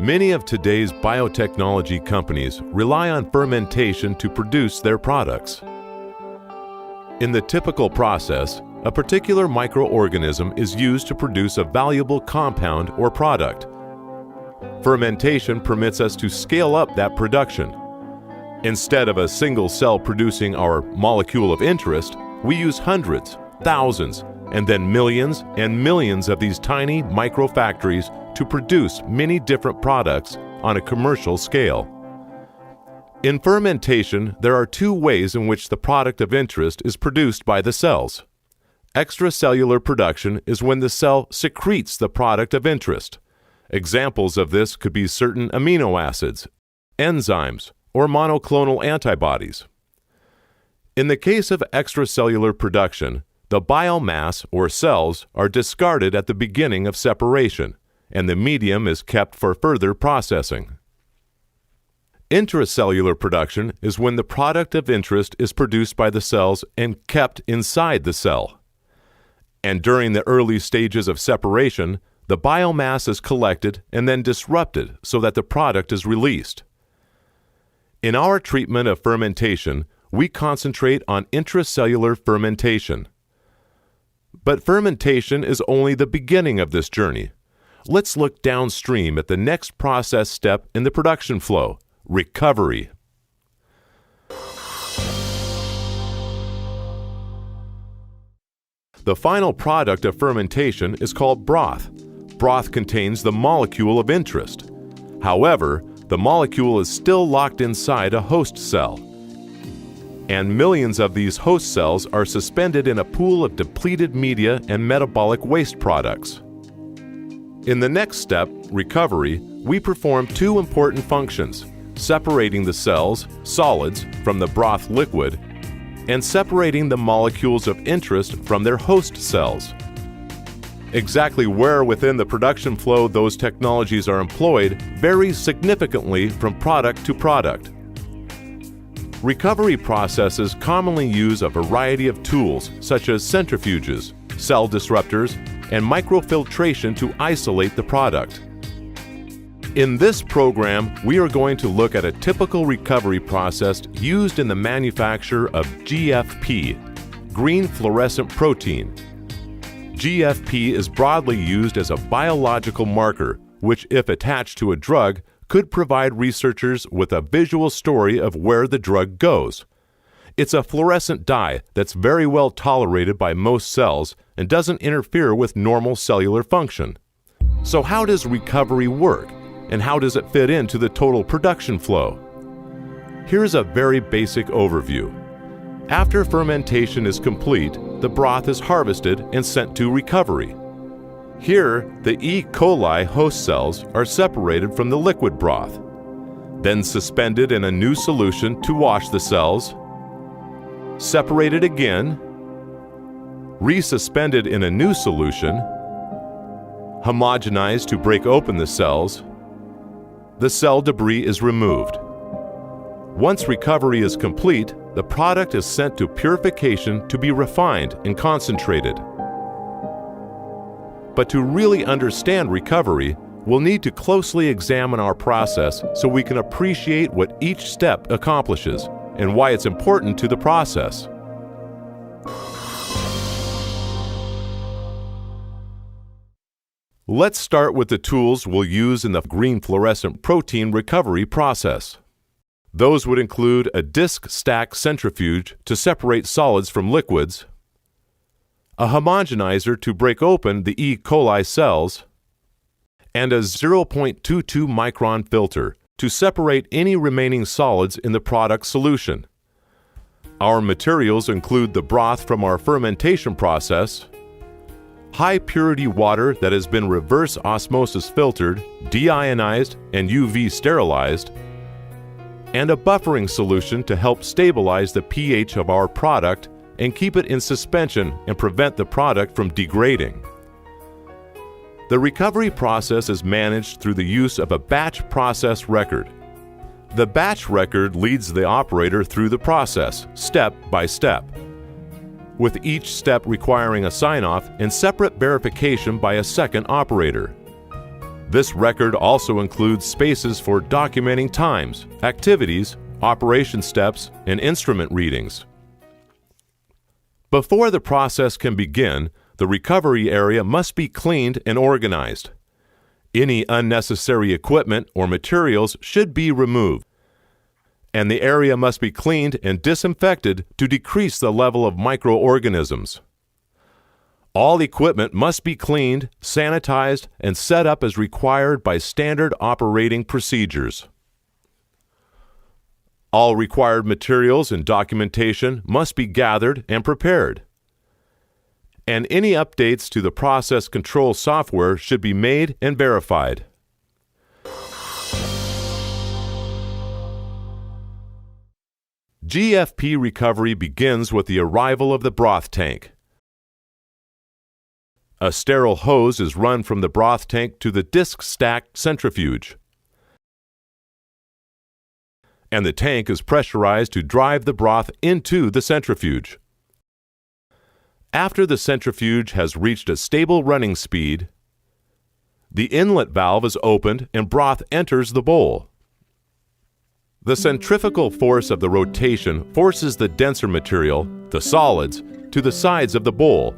Many of today's biotechnology companies rely on fermentation to produce their products. In the typical process, a particular microorganism is used to produce a valuable compound or product. Fermentation permits us to scale up that production. Instead of a single cell producing our molecule of interest, we use hundreds, thousands, and then millions and millions of these tiny microfactories to produce many different products on a commercial scale. In fermentation, there are two ways in which the product of interest is produced by the cells. Extracellular production is when the cell secretes the product of interest. Examples of this could be certain amino acids, enzymes, or monoclonal antibodies. In the case of extracellular production, the biomass or cells are discarded at the beginning of separation, and the medium is kept for further processing. Intracellular production is when the product of interest is produced by the cells and kept inside the cell. And during the early stages of separation, the biomass is collected and then disrupted so that the product is released. In our treatment of fermentation, we concentrate on intracellular fermentation. But fermentation is only the beginning of this journey. Let's look downstream at the next process step in the production flow: recovery. The final product of fermentation is called broth. Broth contains the molecule of interest. However, the molecule is still locked inside a host cell. And millions of these host cells are suspended in a pool of depleted media and metabolic waste products. In the next step, recovery, we perform two important functions: separating the cells, solids, from the broth liquid, and separating the molecules of interest from their host cells. Exactly where within the production flow those technologies are employed varies significantly from product to product. Recovery processes commonly use a variety of tools such as centrifuges, cell disruptors, and microfiltration to isolate the product. In this program, we are going to look at a typical recovery process used in the manufacture of GFP, green fluorescent protein. GFP is broadly used as a biological marker, which, if attached to a drug, could provide researchers with a visual story of where the drug goes. It's a fluorescent dye that's very well tolerated by most cells and doesn't interfere with normal cellular function. So how does recovery work, and how does it fit into the total production flow? Here's a very basic overview. After fermentation is complete, the broth is harvested and sent to recovery. Here, the E. coli host cells are separated from the liquid broth, then suspended in a new solution to wash the cells, separated again, resuspended in a new solution, homogenized to break open the cells. The cell debris is removed. Once recovery is complete, the product is sent to purification to be refined and concentrated. But to really understand recovery, we'll need to closely examine our process so we can appreciate what each step accomplishes and why it's important to the process. Let's start with the tools we'll use in the green fluorescent protein recovery process. Those would include a disc stack centrifuge to separate solids from liquids, a homogenizer to break open the E. coli cells, and a 0.22 micron filter to separate any remaining solids in the product solution. Our materials include the broth from our fermentation process, high-purity water that has been reverse osmosis filtered, deionized, and UV sterilized, and a buffering solution to help stabilize the pH of our product and keep it in suspension and prevent the product from degrading. The recovery process is managed through the use of a batch process record. The batch record leads the operator through the process, step by step, with each step requiring a sign-off and separate verification by a second operator. This record also includes spaces for documenting times, activities, operation steps, and instrument readings. Before the process can begin, the recovery area must be cleaned and organized. Any unnecessary equipment or materials should be removed, and the area must be cleaned and disinfected to decrease the level of microorganisms. All equipment must be cleaned, sanitized, and set up as required by standard operating procedures. All required materials and documentation must be gathered and prepared, and any updates to the process control software should be made and verified. GFP recovery begins with the arrival of the broth tank. A sterile hose is run from the broth tank to the disc-stacked centrifuge, and the tank is pressurized to drive the broth into the centrifuge. After the centrifuge has reached a stable running speed, the inlet valve is opened and broth enters the bowl. The centrifugal force of the rotation forces the denser material, the solids, to the sides of the bowl,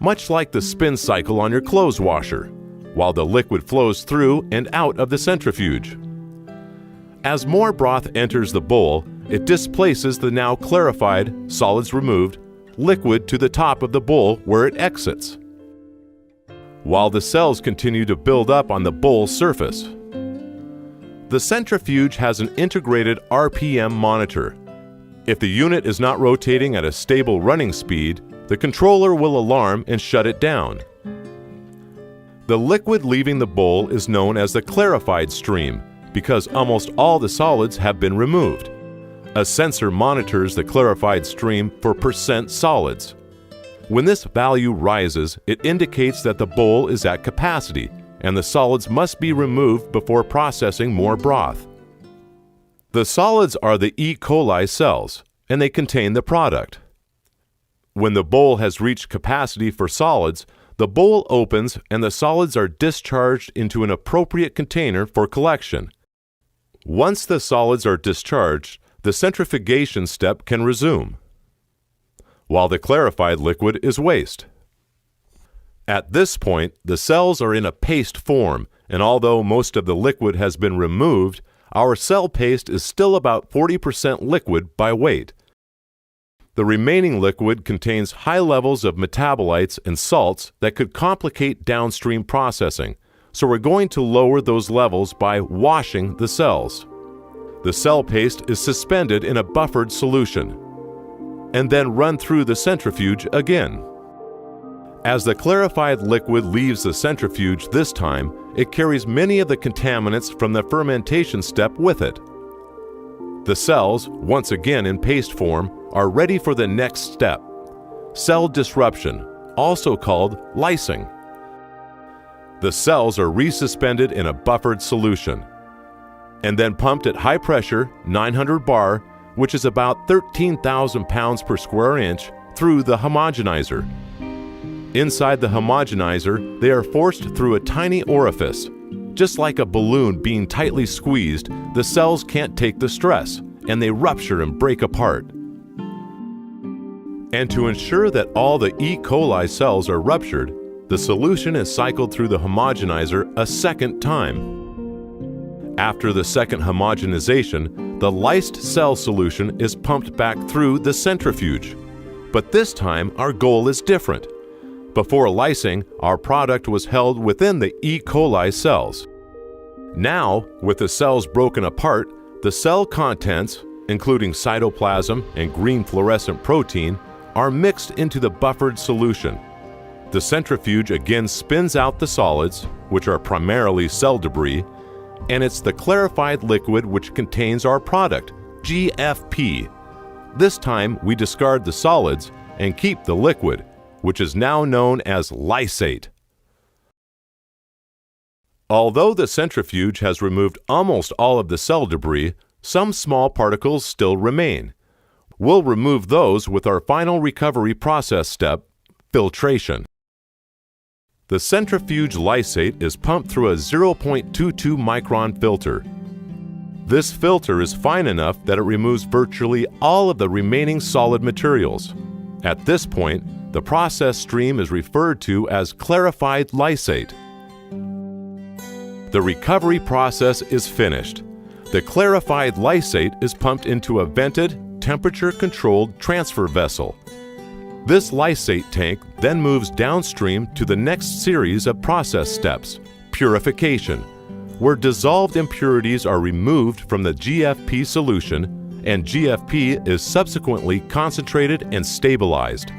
much like the spin cycle on your clothes washer, while the liquid flows through and out of the centrifuge. As more broth enters the bowl, it displaces the now clarified, solids removed, liquid to the top of the bowl where it exits, while the cells continue to build up on the bowl surface. The centrifuge has an integrated RPM monitor. If the unit is not rotating at a stable running speed, the controller will alarm and shut it down. The liquid leaving the bowl is known as the clarified stream because almost all the solids have been removed. A sensor monitors the clarified stream for percent solids. When this value rises, it indicates that the bowl is at capacity and the solids must be removed before processing more broth. The solids are the E. coli cells, and they contain the product. When the bowl has reached capacity for solids, the bowl opens and the solids are discharged into an appropriate container for collection. Once the solids are discharged, the centrifugation step can resume, while the clarified liquid is waste. At this point, the cells are in a paste form, and although most of the liquid has been removed, our cell paste is still about 40% liquid by weight. The remaining liquid contains high levels of metabolites and salts that could complicate downstream processing, so we're going to lower those levels by washing the cells. The cell paste is suspended in a buffered solution and then run through the centrifuge again. As the clarified liquid leaves the centrifuge this time, it carries many of the contaminants from the fermentation step with it. The cells, once again in paste form, are ready for the next step, cell disruption, also called lysing. The cells are resuspended in a buffered solution and then pumped at high pressure, 900 bar, which is about 13,000 pounds per square inch, through the homogenizer. Inside the homogenizer, they are forced through a tiny orifice. Just like a balloon being tightly squeezed, the cells can't take the stress, and they rupture and break apart. And to ensure that all the E. coli cells are ruptured, the solution is cycled through the homogenizer a second time. After the second homogenization, the lysed cell solution is pumped back through the centrifuge. But this time, our goal is different. Before lysing, our product was held within the E. coli cells. Now, with the cells broken apart, the cell contents, including cytoplasm and green fluorescent protein, are mixed into the buffered solution. The centrifuge again spins out the solids, which are primarily cell debris, and it's the clarified liquid which contains our product, GFP. This time, we discard the solids and keep the liquid, which is now known as lysate. Although the centrifuge has removed almost all of the cell debris, some small particles still remain. We'll remove those with our final recovery process step, filtration. The centrifuge lysate is pumped through a 0.22 micron filter. This filter is fine enough that it removes virtually all of the remaining solid materials. At this point, the process stream is referred to as clarified lysate. The recovery process is finished. The clarified lysate is pumped into a vented, temperature-controlled transfer vessel. This lysate tank then moves downstream to the next series of process steps, purification, where dissolved impurities are removed from the GFP solution and GFP is subsequently concentrated and stabilized.